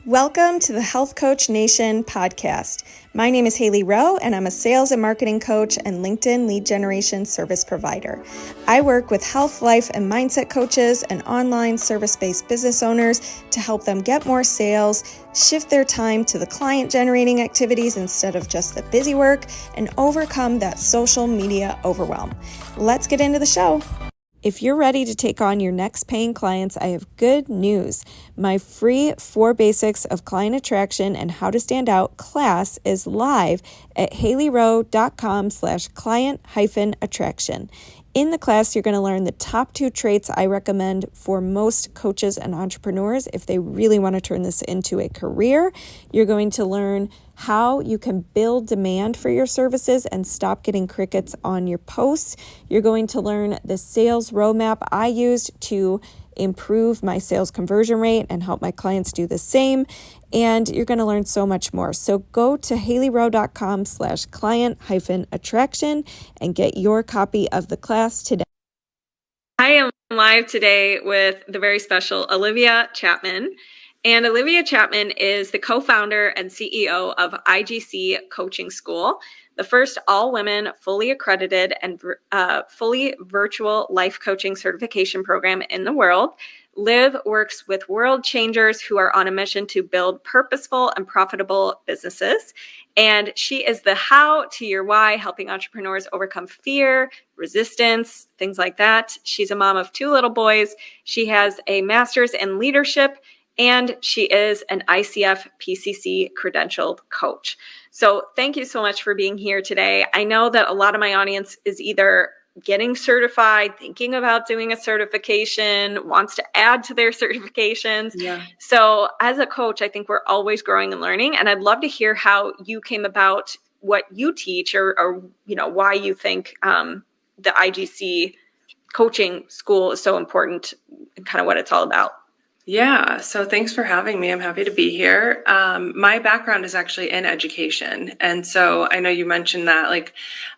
Welcome to the Health Coach Nation podcast. My name is Hailey Rowe, and I'm a sales and marketing coach and LinkedIn lead generation service provider. I work with health, life, and mindset coaches and online service-based business owners to help them get more sales, shift their time to the client-generating activities instead of just the busy work, and overcome that social media overwhelm. Let's get into the show. If you're ready to take on your next paying clients, I have good news. My free 4 Basics of Client Attraction and How to Stand Out class is live at haileyrowe.com/client-attraction. In the class, you're going to learn the top 2 traits I recommend for most coaches and entrepreneurs if they really want to turn this into a career. You're going to learn how you can build demand for your services and stop getting crickets on your posts. You're going to learn the sales roadmap I used to improve my sales conversion rate and help my clients do the same. And you're going to learn so much more. So go to haileyrowe.com/client-attraction and get your copy of the class today. I am live today with the very special Olivia Chapman. And Olivia Chapman is the co-founder and CEO of IGC Coaching School, the first all-women, fully accredited and fully virtual life coaching certification program in the world. Liv works with world changers who are on a mission to build purposeful and profitable businesses. And she is the how to your why, helping entrepreneurs overcome fear, resistance, things like that. She's a mom of 2 little boys. She has a master's in leadership, and she is an ICF PCC credentialed coach. So thank you so much for being here today. I know that a lot of my audience is either getting certified, thinking about doing a certification, wants to add to their certifications. Yeah. So as a coach, I think we're always growing and learning. And I'd love to hear how you came about what you teach or why you think the IGC coaching school is so important and kind of what it's all about. Yeah, so thanks for having me. I'm happy to be here. My background is actually in education. And so I know you mentioned that,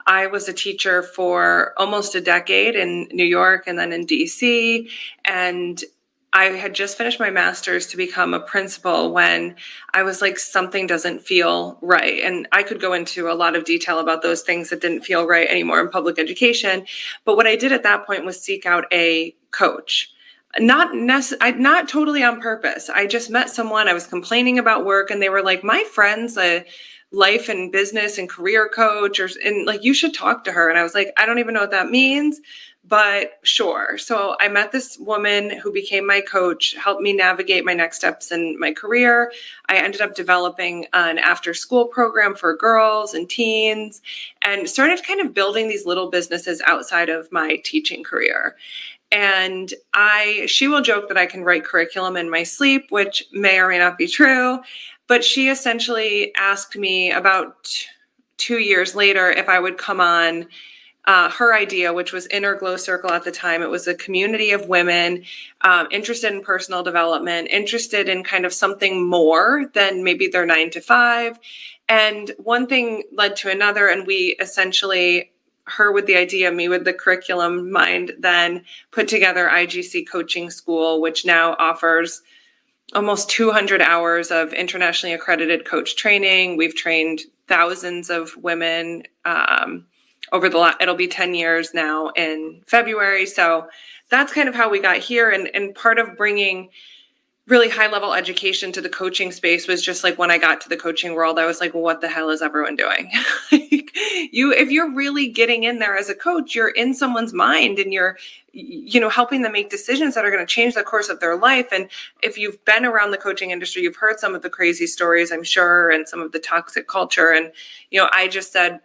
I was a teacher for almost a decade in New York and then in DC. And I had just finished my master's to become a principal when I was like, something doesn't feel right. And I could go into a lot of detail about those things that didn't feel right anymore in public education. But what I did at that point was seek out a coach. Not totally on purpose. I just met someone. I was complaining about work, and they were like, "My friend's a life and business and career coach, and you should talk to her." And I was like, "I don't even know what that means, but sure." So I met this woman who became my coach, helped me navigate my next steps in my career. I ended up developing an after-school program for girls and teens, and started kind of building these little businesses outside of my teaching career. And she will joke that I can write curriculum in my sleep, which may or may not be true. But she essentially asked me about 2 years later if I would come on her idea, which was Inner Glow Circle at the time. It was a community of women interested in personal development, interested in kind of something more than maybe their 9 to 5. And one thing led to another, and we essentially, her with the idea, me with the curriculum mind, then put together IGC Coaching School, which now offers almost 200 hours of internationally accredited coach training. We've trained thousands of women it'll be 10 years now in February. So that's kind of how we got here. And part of bringing really high level education to the coaching space was just like, when I got to the coaching world, I was like, well, what the hell is everyone doing? If you're really getting in there as a coach, you're in someone's mind and you're, helping them make decisions that are going to change the course of their life. And if you've been around the coaching industry, you've heard some of the crazy stories, I'm sure, and some of the toxic culture. And, I just said,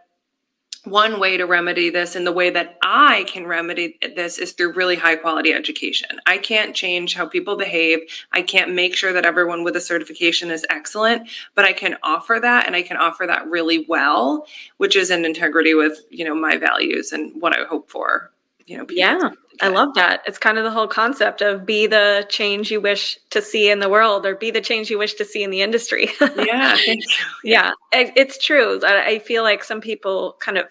one way to remedy this, and the way that I can remedy this, is through really high quality education. I can't change how people behave. I can't make sure that everyone with a certification is excellent, but I can offer that, and I can offer that really well, which is in integrity with, my values and what I hope for, Yeah, I love that. It's kind of the whole concept of be the change you wish to see in the world, or be the change you wish to see in the industry. Yeah, thank you. Yeah, it's true. I feel like some people kind of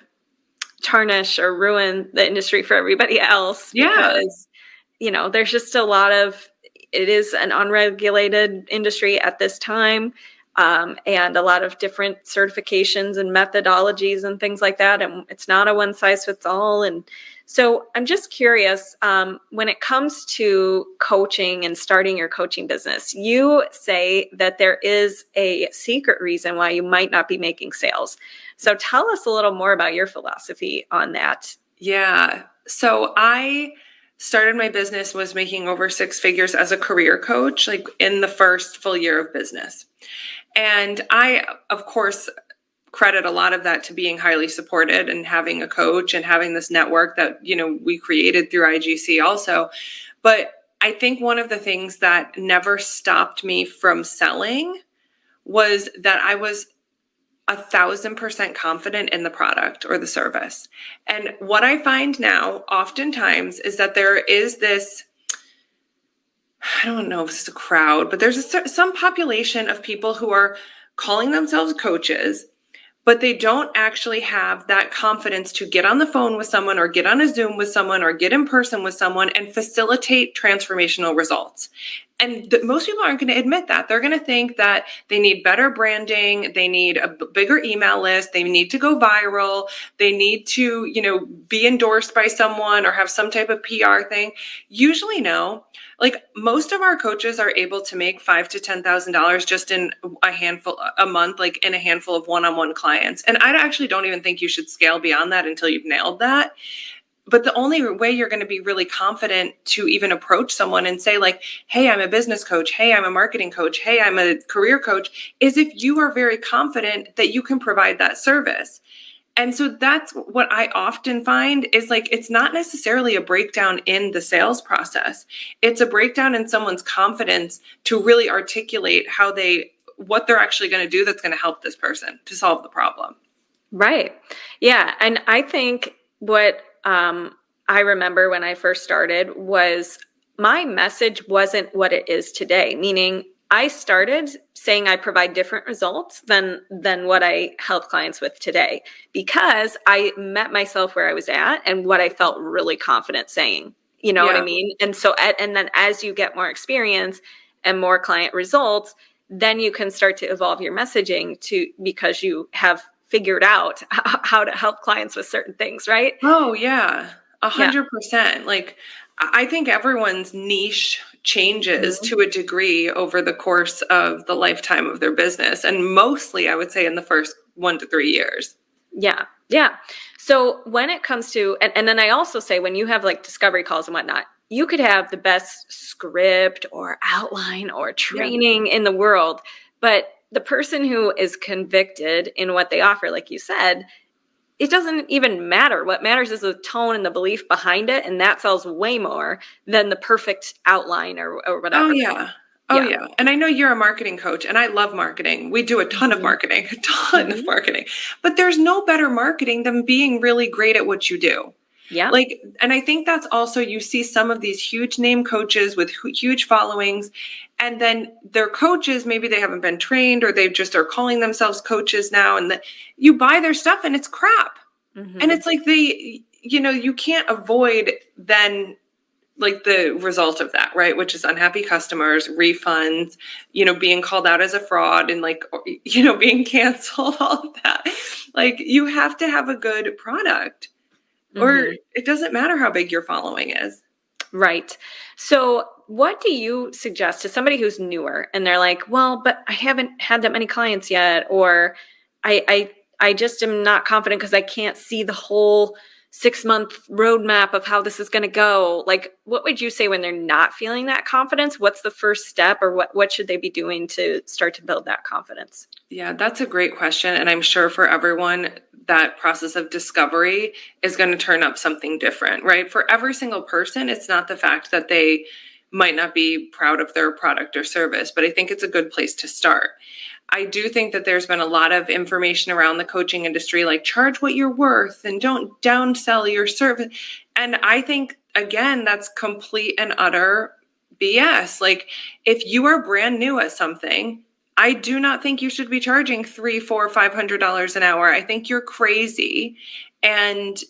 tarnish or ruin the industry for everybody else. Yeah. Because, there's just a lot of it is an unregulated industry at this time, and a lot of different certifications and methodologies and things like that. And it's not a one size fits all. And so I'm just curious, when it comes to coaching and starting your coaching business, you say that there is a secret reason why you might not be making sales. So tell us a little more about your philosophy on that. Yeah. So I started my business, was making over six figures as a career coach, like in the first full year of business. And I, of course, credit a lot of that to being highly supported and having a coach and having this network that, we created through IGC also. But I think one of the things that never stopped me from selling was that I was 1,000% confident in the product or the service. And what I find now oftentimes is that there is this, I don't know if this is a crowd, but there's some population of people who are calling themselves coaches, but they don't actually have that confidence to get on the phone with someone or get on a Zoom with someone or get in person with someone and facilitate transformational results. And most people aren't going to admit that. They're going to think that they need better branding, they need a bigger email list, they need to go viral, they need to, be endorsed by someone or have some type of PR thing. Usually no. Like most of our coaches are able to make $5,000 to $10,000 just in a month, like in a handful of one-on-one clients. And I actually don't even think you should scale beyond that until you've nailed that. But the only way you're going to be really confident to even approach someone and say like, hey, I'm a business coach. Hey, I'm a marketing coach. Hey, I'm a career coach, is if you are very confident that you can provide that service. And so that's what I often find is like, it's not necessarily a breakdown in the sales process. It's a breakdown in someone's confidence to really articulate what they're actually going to do that's going to help this person to solve the problem. Right. Yeah. And I think what I remember when I first started was my message wasn't what it is today, meaning I started saying I provide different results than what I help clients with today, because I met myself where I was at and what I felt really confident saying, what I mean? And so, and then as you get more experience and more client results, then you can start to evolve your messaging because you have figured out how to help clients with certain things, right? Oh yeah, 100%. Like I think everyone's niche changes to a degree over the course of the lifetime of their business. And mostly I would say in the first 1 to 3 years. Yeah. Yeah. So when it comes to, and then I also say when you have like discovery calls and whatnot, you could have the best script or outline or training in the world, but the person who is convicted in what they offer, like you said, it doesn't even matter. What matters is the tone and the belief behind it. And that sells way more than the perfect outline or whatever. Oh, yeah. Oh, yeah. And I know you're a marketing coach and I love marketing. We do a ton of marketing, of marketing. But there's no better marketing than being really great at what you do. Yeah. And I think that's also, you see some of these huge name coaches with huge followings, and then their coaches, maybe they haven't been trained or they just are calling themselves coaches now. And you buy their stuff and it's crap. And it's like you can't avoid then like the result of that, right? Which is unhappy customers, refunds, being called out as a fraud and being canceled, all of that. Like you have to have a good product. Or it doesn't matter how big your following is. Right. So what do you suggest to somebody who's newer and they're like, well, but I haven't had that many clients yet, or I just am not confident because I can't see the whole 6-month roadmap of how this is going to go. Like, what would you say when they're not feeling that confidence? What's the first step, or what should they be doing to start to build that confidence? Yeah, that's a great question. And I'm sure for everyone, that process of discovery is going to turn up something different, right? For every single person, it's not the fact that they might not be proud of their product or service, but I think it's a good place to start. I do think that there's been a lot of information around the coaching industry, like charge what you're worth and don't downsell your service. And I think, again, that's complete and utter BS. Like if you are brand new at something, I do not think you should be charging $300, $400, $500 an hour. I think you're crazy. And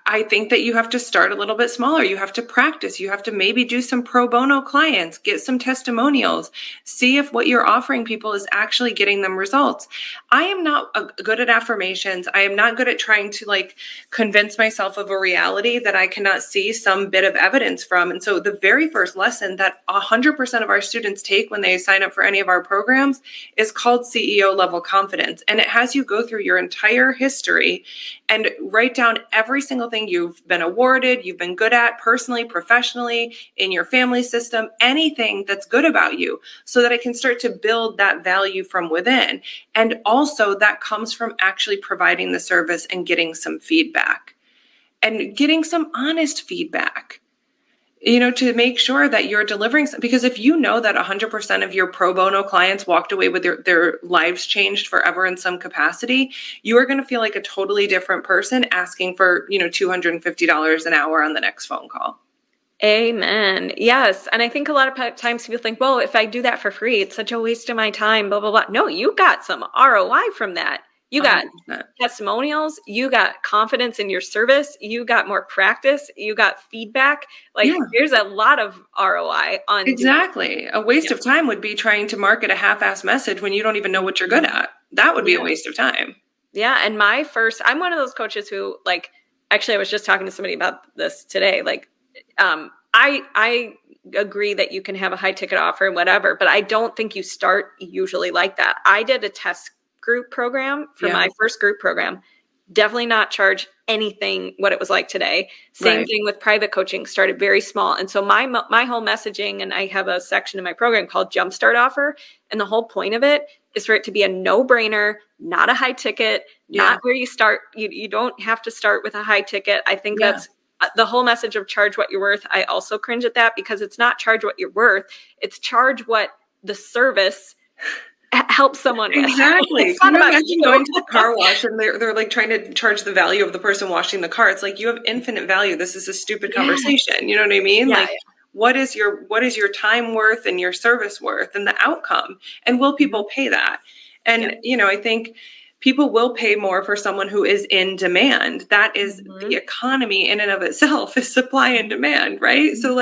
I think that you have to start a little bit smaller. You have to practice. You have to maybe do some pro bono clients, get some testimonials, see if what you're offering people is actually getting them results. I am not good at affirmations. I am not good at trying to like convince myself of a reality that I cannot see some bit of evidence from. And so the very first lesson that 100% of our students take when they sign up for any of our programs is called CEO level confidence. And it has you go through your entire history and write down every single thing you've been awarded, you've been good at personally, professionally, in your family system, anything that's good about you, so that I can start to build that value from within. And also that comes from actually providing the service and getting some feedback and getting some honest feedback, to make sure that you're delivering. Because if you know that 100% of your pro bono clients walked away with their lives changed forever in some capacity, you are going to feel like a totally different person asking for, $250 an hour on the next phone call. Amen. Yes. And I think a lot of times people think, well, if I do that for free, it's such a waste of my time, blah, blah, blah. No, you got some ROI from that. You got 100%. testimonials, you got confidence in your service, you got more practice, you got feedback. Like there's a lot of ROI on exactly. A waste of time would be trying to market a half-ass message when you don't even know what you're good at. That would be a waste of time. Yeah. And I'm one of those coaches who actually I was just talking to somebody about this today. I agree that you can have a high ticket offer and whatever, but I don't think you start usually like that. I did a test group program for my first group program. Definitely not charge anything what it was like today. Same thing with private coaching, started very small. And so my whole messaging, and I have a section in my program called Jumpstart Offer. And the whole point of it is for it to be a no-brainer, not a high ticket, not where you start. You don't have to start with a high ticket. I think that's the whole message of charge what you're worth. I also cringe at that because it's not charge what you're worth. It's charge what the service help someone with. Exactly. It's not about you going to the car wash and they're like trying to charge the value of the person washing the car. It's like, you have infinite value. This is a stupid conversation. You know what I mean? What is your time worth and your service worth and the outcome? And will people pay that? And, I think people will pay more for someone who is in demand. That is the economy in and of itself, is supply and demand, right? So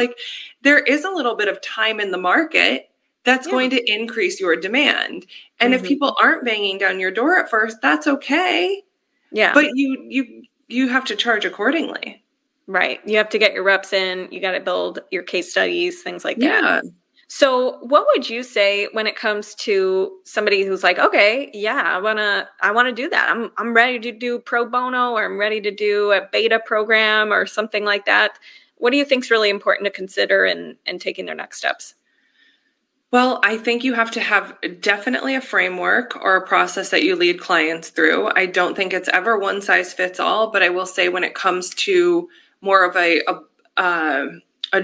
there is a little bit of time in the market that's going to increase your demand. And if people aren't banging down your door at first, that's okay. Yeah. But you have to charge accordingly. Right. You have to get your reps in. You got to build your case studies, things like that. So what would you say when it comes to somebody who's like, okay, I want to do that. I'm ready to do pro bono, or I'm ready to do a beta program or something like that. What do you think is really important to consider in taking their next steps? Well, I think you have to have definitely a framework or a process that you lead clients through. I don't think it's ever one size fits all, but I will say when it comes to more of a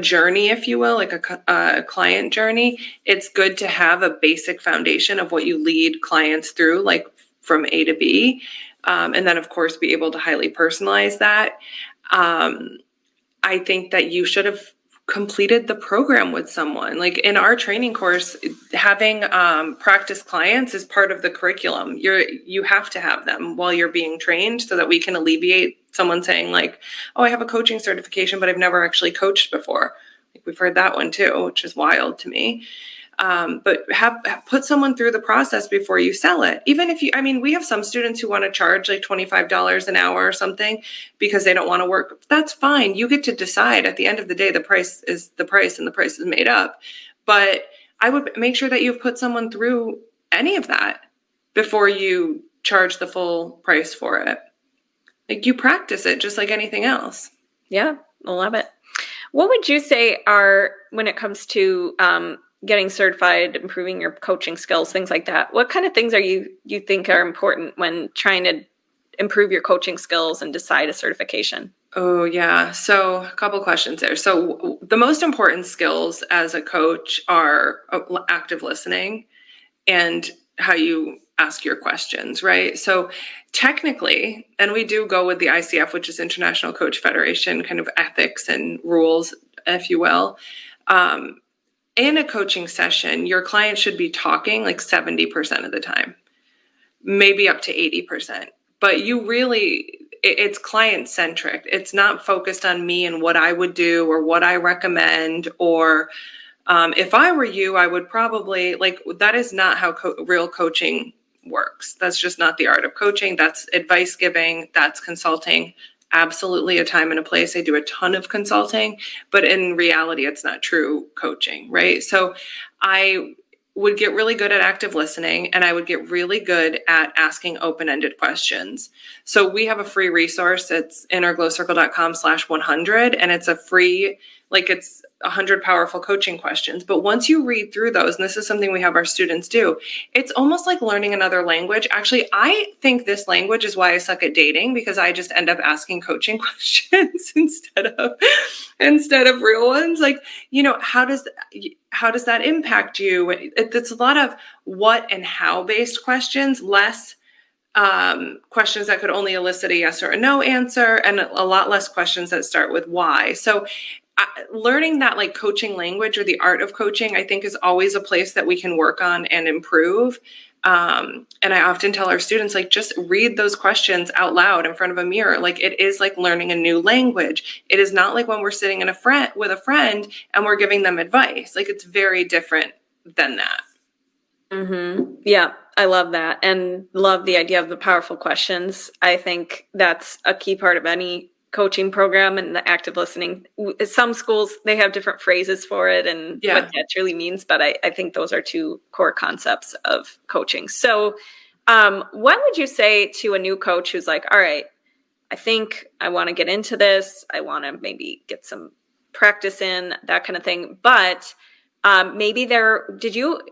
journey, if you will, like a client journey, it's good to have a basic foundation of what you lead clients through, like from A to B. And then, of course, be able to highly personalize that. I think that you should have completed the program with someone. Like in our training course, having practice clients is part of the curriculum. You have to have them while you're being trained so that we can alleviate someone saying like, oh, I have a coaching certification, but I've never actually coached before. Like we've heard that one too, which is wild to me. But put someone through the process before you sell it. Even if we have some students who want to charge like $25 an hour or something because they don't want to work. That's fine. You get to decide. At the end of the day, the price is the price and the price is made up. But I would make sure that you've put someone through any of that before you charge the full price for it. Like you practice it just like anything else. Yeah, I love it. What would you say are, when it comes to getting certified, improving your coaching skills, things like that, what kind of things you think are important when trying to improve your coaching skills and decide a certification? Oh, yeah. So a couple questions there. So the most important skills as a coach are active listening and how you ask your questions, right? So technically, and we do go with the ICF, which is International Coach Federation, kind of ethics and rules, if you will. In a coaching session, your client should be talking like 70% of the time, maybe up to 80%. But you really, it's client centric. It's not focused on me and what I would do or what I recommend, or if I were you, I would probably, like, that is not how real coaching works. That's just not the art of coaching. That's advice giving. That's consulting. Absolutely a time and a place. I do a ton of consulting, but in reality, it's not true coaching, right? So I would get really good at active listening, and I would get really good at asking open-ended questions. So we have a free resource. It's innerglowcircle.com/100, and it's a free, like, it's 100 powerful coaching questions. But once you read through those, and this is something we have our students do, it's almost like learning another language. Actually, I think this language is why I suck at dating, because I just end up asking coaching questions instead of real ones. Like, how does that impact you? It's a lot of what and how based questions, less questions that could only elicit a yes or a no answer, and a lot less questions that start with why. So learning that, like, coaching language or the art of coaching, I think, is always a place that we can work on and improve. And I often tell our students, like, just read those questions out loud in front of a mirror. Like, it is like learning a new language. It is not like when we're sitting with a friend and we're giving them advice. Like, it's very different than that. Mm-hmm. Yeah, I love that, and love the idea of the powerful questions. I think that's a key part of any coaching program, and the active listening. Some schools, they have different phrases for it and what that truly means, but I think those are two core concepts of coaching. So what would you say to a new coach who's like, all right, I think I want to get into this, I want to maybe get some practice in, that kind of thing, but maybe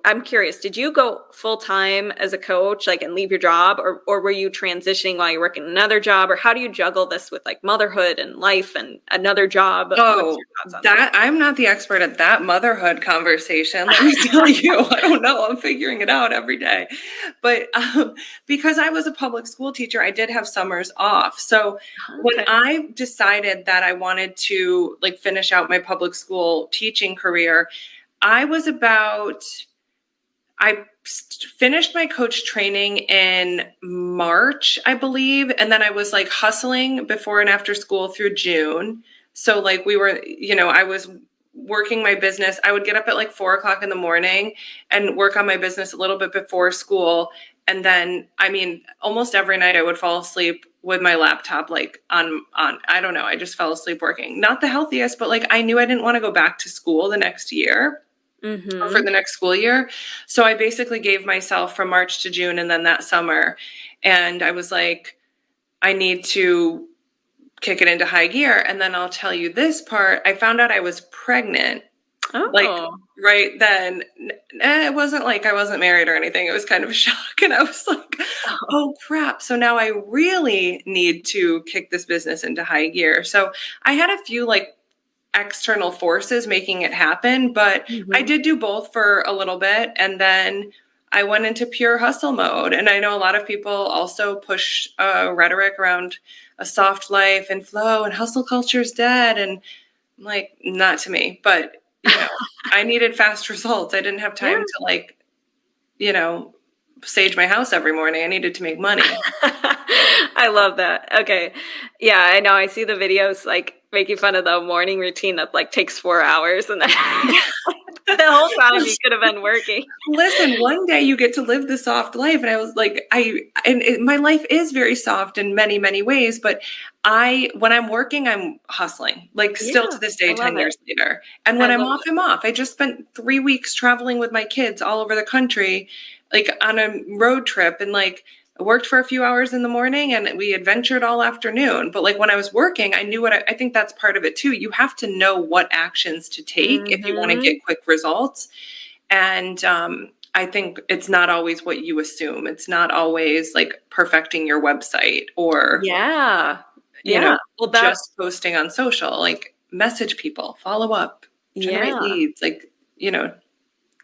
I'm curious, did you go full time as a coach, like, and leave your job, or were you transitioning while you're working another job, or how do you juggle this with, like, motherhood and life and another job? Oh, that I'm not the expert at that motherhood conversation. Let me tell you, I don't know. I'm figuring it out every day. But because I was a public school teacher, I did have summers off. So when I decided that I wanted to, like, finish out my public school teaching career, I finished my coach training in March, I believe. And then I was, like, hustling before and after school through June. So, like, I was working my business. I would get up at like 4:00 in the morning and work on my business a little bit before school. And then, almost every night I would fall asleep with my laptop, like, on, I don't know. I just fell asleep working. Not the healthiest, but, like, I knew I didn't want to go back to school the next year. Mm-hmm. For the next school year. So I basically gave myself from March to June and then that summer. And I was like, I need to kick it into high gear. And then I'll tell you this part. I found out I was pregnant. Oh. Like, right then. It wasn't like I wasn't married or anything. It was kind of a shock. And I was like, oh crap. So now I really need to kick this business into high gear. So I had a few, like, external forces making it happen, but I did do both for a little bit, and then I went into pure hustle mode. And I know a lot of people also push rhetoric around a soft life and flow and hustle culture is dead, and I'm like, not to me. But I needed fast results. I didn't have time to, like, sage my house every morning. I needed to make money. I love that. Okay. Yeah, I know. I see the videos, like, making fun of the morning routine that, like, takes 4 hours, and then the whole time you could have been working. Listen, one day you get to live the soft life. And I was like, my life is very soft in many, many ways, but when I'm working, I'm hustling, like, still to this day, 10 years later. And when I'm off, I'm off. I just spent 3 weeks traveling with my kids all over the country, like, on a road trip, and, like, I worked for a few hours in the morning and we adventured all afternoon. But, like, when I was working, I knew I think that's part of it too. You have to know what actions to take if you want to get quick results. And I think it's not always what you assume. It's not always, like, perfecting your website or, just posting on social. Like, message people, follow up, generate leads, like,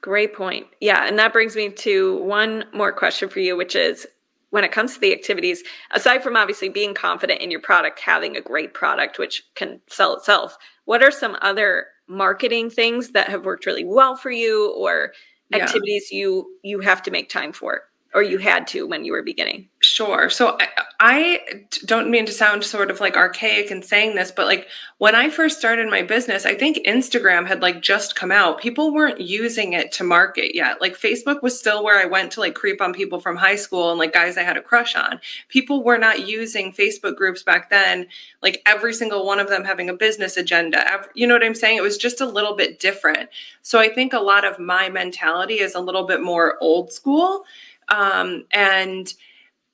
Great point. Yeah. And that brings me to one more question for you, which is, when it comes to the activities, aside from obviously being confident in your product, having a great product, which can sell itself, what are some other marketing things that have worked really well for you, or activities you have to make time for? or you had to when you were beginning? Sure. So I don't mean to sound sort of like archaic in saying this, but like when I first started my business, I think Instagram had like just come out. People weren't using it to market yet. Like Facebook was still where I went to like creep on people from high school and like guys I had a crush on. People were not using Facebook groups back then, like every single one of them having a business agenda. You know what I'm saying? It was just a little bit different. So I think a lot of my mentality is a little bit more old school. And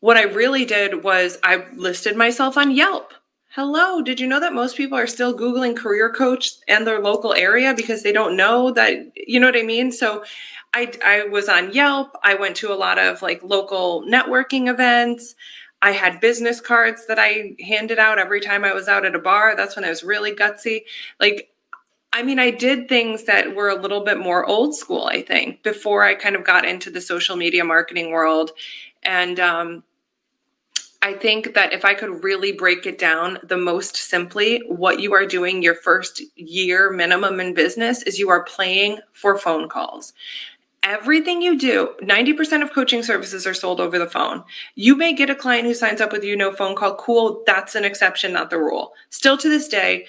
what I really did was I listed myself on Yelp. Hello, did you know that most people are still Googling career coach and their local area because they don't know that, you know what I mean? So I was on Yelp. I went to a lot of like local networking events. I had business cards that I handed out every time I was out at a bar. That's when I was really gutsy. Like, I mean, I did things that were a little bit more old school, I think, before I kind of got into the social media marketing world. And I think that if I could really break it down the most simply, what you are doing your first year minimum in business is you are playing for phone calls. Everything you do, 90% of coaching services are sold over the phone. You may get a client who signs up with you, no phone call. Cool. That's an exception, not the rule. Still to this day,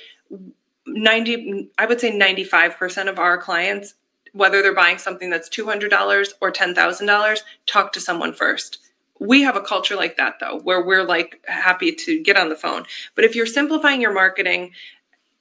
I would say 95% of our clients, whether they're buying something that's $200 or $10,000, talk to someone first. We have a culture like that though, where we're like happy to get on the phone. But if you're simplifying your marketing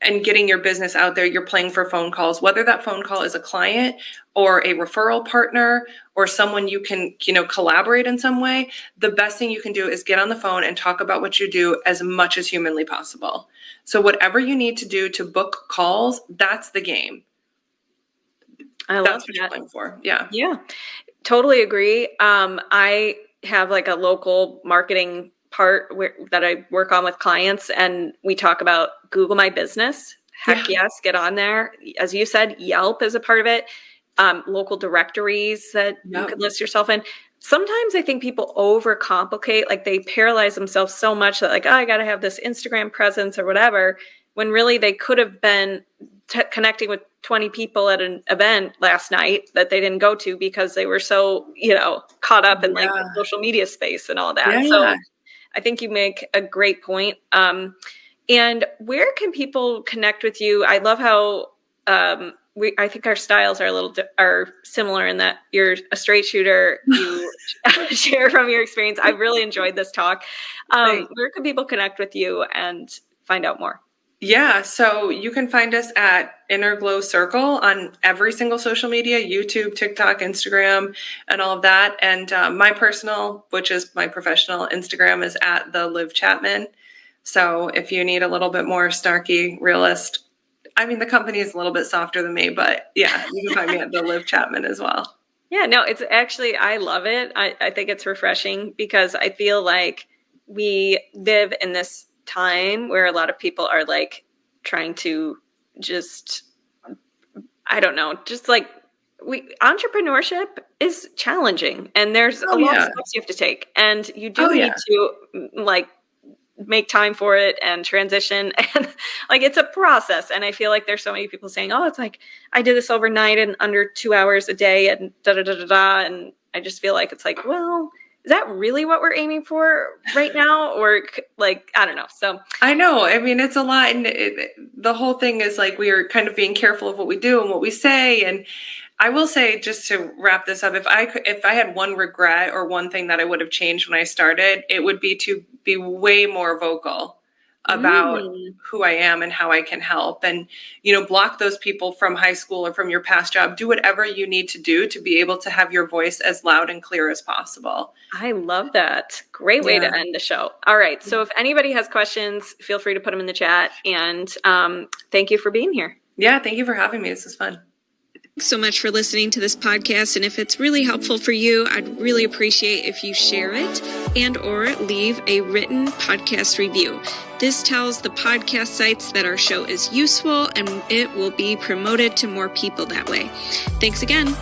and getting your business out there, you're playing for phone calls, whether that phone call is a client or a referral partner or someone you can, collaborate in some way. The best thing you can do is get on the phone and talk about what you do as much as humanly possible. So whatever you need to do to book calls, that's the game. I love that's what that. you're playing for. Yeah. Yeah, totally agree. I have like a local marketing part that I work on with clients, and we talk about Google My Business. Heck yes, get on there. As you said, Yelp is a part of it. Local directories that you could list yourself in. Sometimes I think people overcomplicate, like they paralyze themselves so much that like, oh, I got to have this Instagram presence or whatever, when really they could have been connecting with 20 people at an event last night that they didn't go to because they were so, caught up in like the social media space and all that. Yeah. So I think you make a great point. And where can people connect with you? I love how I think our styles are similar in that you're a straight shooter. You share from your experience. I really enjoyed this talk. Where can people connect with you and find out more? Yeah, so you can find us at Inner Glow Circle on every single social media, YouTube, TikTok, Instagram, and all of that. And my personal, which is my professional Instagram, is at the Liv Chapman. So if you need a little bit more snarky, realist, I mean, the company is a little bit softer than me, but yeah, you can find me at the Liv Chapman as well. Yeah, no, it's actually, I love it. I think it's refreshing because I feel like we live in this time where a lot of people are like trying to just, I don't know, just like entrepreneurship is challenging and there's a lot of steps you have to take and you do need to like make time for it and transition and like it's a process. And I feel like there's so many people saying, oh, it's like I did this overnight in under 2 hours a day and and I just feel like it's like, well, is that really what we're aiming for right now? Or like, I don't know. So I know. I mean, it's a lot. And the whole thing is like, we are kind of being careful of what we do and what we say. And I will say, just to wrap this up, if I had one regret or one thing that I would have changed when I started, it would be to be way more vocal about who I am and how I can help and, block those people from high school or from your past job. Do whatever you need to do to be able to have your voice as loud and clear as possible. I love that. Great way to end the show. All right. So if anybody has questions, feel free to put them in the chat. And thank you for being here. Yeah. Thank you for having me. This was fun. Thanks so much for listening to this podcast. And if it's really helpful for you, I'd really appreciate if you share it and or leave a written podcast review. This tells the podcast sites that our show is useful and it will be promoted to more people that way. Thanks again.